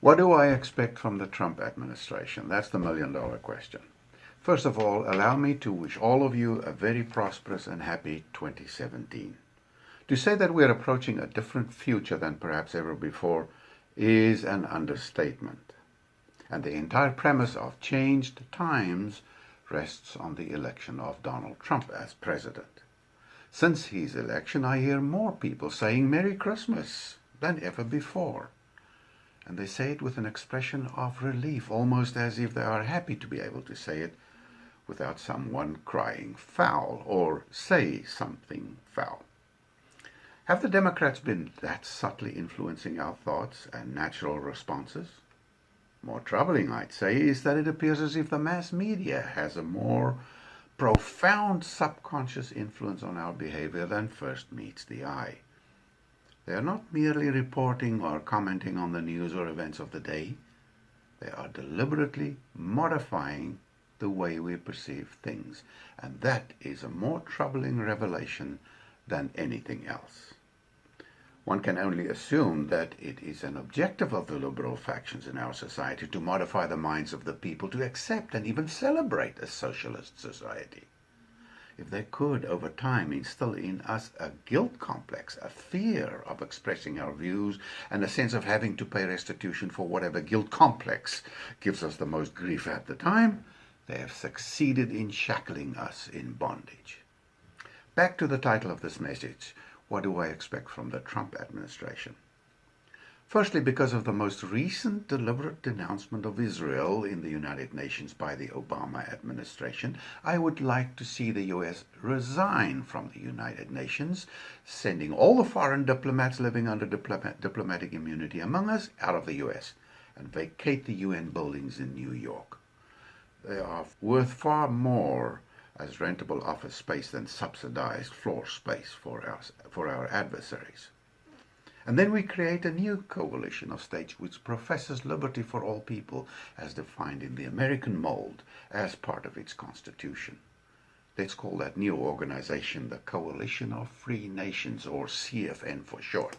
What do I expect from the Trump administration? That's the million-dollar question. First of all, allow me to wish all of you a very prosperous and happy 2017. To say that we are approaching a different future than perhaps ever before is an understatement. And the entire premise of changed times rests on the election of Donald Trump as president. Since his election, I hear more people saying Merry Christmas than ever before. And they say it with an expression of relief, almost as if they are happy to be able to say it without someone crying foul or say something foul. Have the Democrats been that subtly influencing our thoughts and natural responses? More troubling, I'd say, is that it appears as if the mass media has a more profound subconscious influence on our behavior than first meets the eye. They are not merely reporting or commenting on the news or events of the day. They are deliberately modifying the way we perceive things. And that is a more troubling revelation than anything else. One can only assume that it is an objective of the liberal factions in our society to modify the minds of the people to accept and even celebrate a socialist society. If they could, over time, instill in us a guilt complex, a fear of expressing our views, and a sense of having to pay restitution for whatever guilt complex gives us the most grief at the time, they have succeeded in shackling us in bondage. Back to the title of this message. What do I expect from the Trump administration? Firstly, because of the most recent deliberate denouncement of Israel in the United Nations by the Obama administration, I would like to see the U.S. resign from the United Nations, sending all the foreign diplomats living under diplomatic immunity among us out of the U.S. and vacate the UN buildings in New York. They are worth far more as rentable office space than subsidized floor space for our adversaries. And then we create a new coalition of states which professes liberty for all people as defined in the American mold as part of its constitution. Let's call that new organization the Coalition of Free Nations, or CFN for short.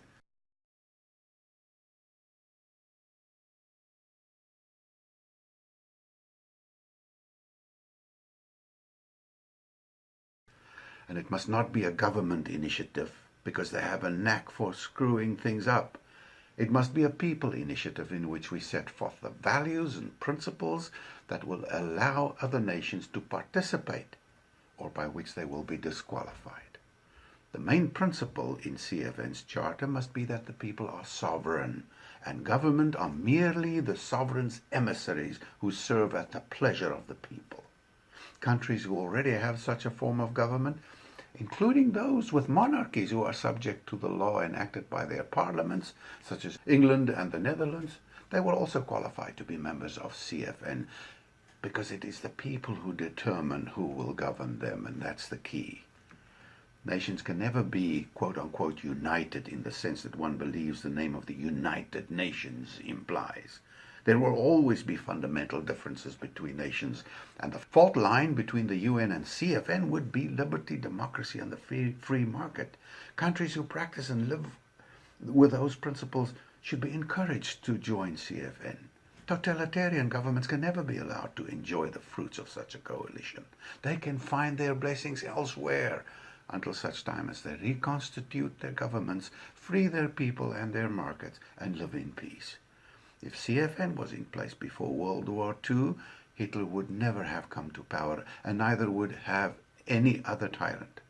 And it must not be a government initiative, because they have a knack for screwing things up. It must be a people initiative in which we set forth the values and principles that will allow other nations to participate, or by which they will be disqualified. The main principle in CFN's charter must be that the people are sovereign, and government are merely the sovereign's emissaries who serve at the pleasure of the people. Countries who already have such a form of government, including those with monarchies who are subject to the law enacted by their parliaments, such as England and the Netherlands, they will also qualify to be members of CFN, because it is the people who determine who will govern them, and that's the key. Nations can never be, quote-unquote, united in the sense that one believes the name of the United Nations implies. There will always be fundamental differences between nations, and the fault line between the UN and CFN would be liberty, democracy, and the free market. Countries who practice and live with those principles should be encouraged to join CFN. Totalitarian governments can never be allowed to enjoy the fruits of such a coalition. They can find their blessings elsewhere until such time as they reconstitute their governments, free their people and their markets, and live in peace. If CFN was in place before World War II, Hitler would never have come to power, and neither would have any other tyrant.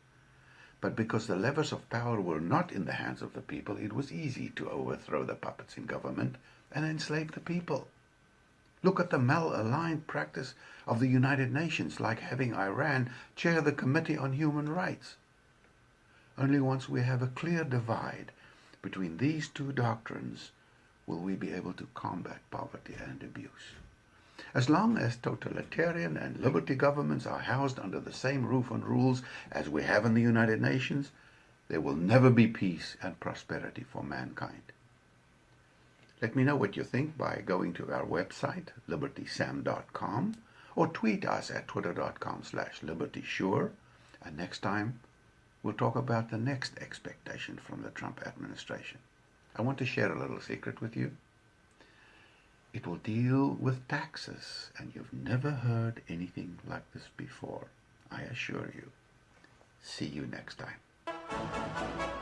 But because the levers of power were not in the hands of the people, it was easy to overthrow the puppets in government and enslave the people. Look at the malaligned practice of the United Nations, like having Iran chair the Committee on Human Rights. Only once we have a clear divide between these two doctrines will we be able to combat poverty and abuse. As long as totalitarian and liberty governments are housed under the same roof and rules as we have in the United Nations, there will never be peace and prosperity for mankind. Let me know what you think by going to our website, libertysam.com, or tweet us at twitter.com/libertysure. And next time, we'll talk about the next expectation from the Trump administration. I want to share a little secret with you. It will deal with taxes, and you've never heard anything like this before, I assure you. See you next time.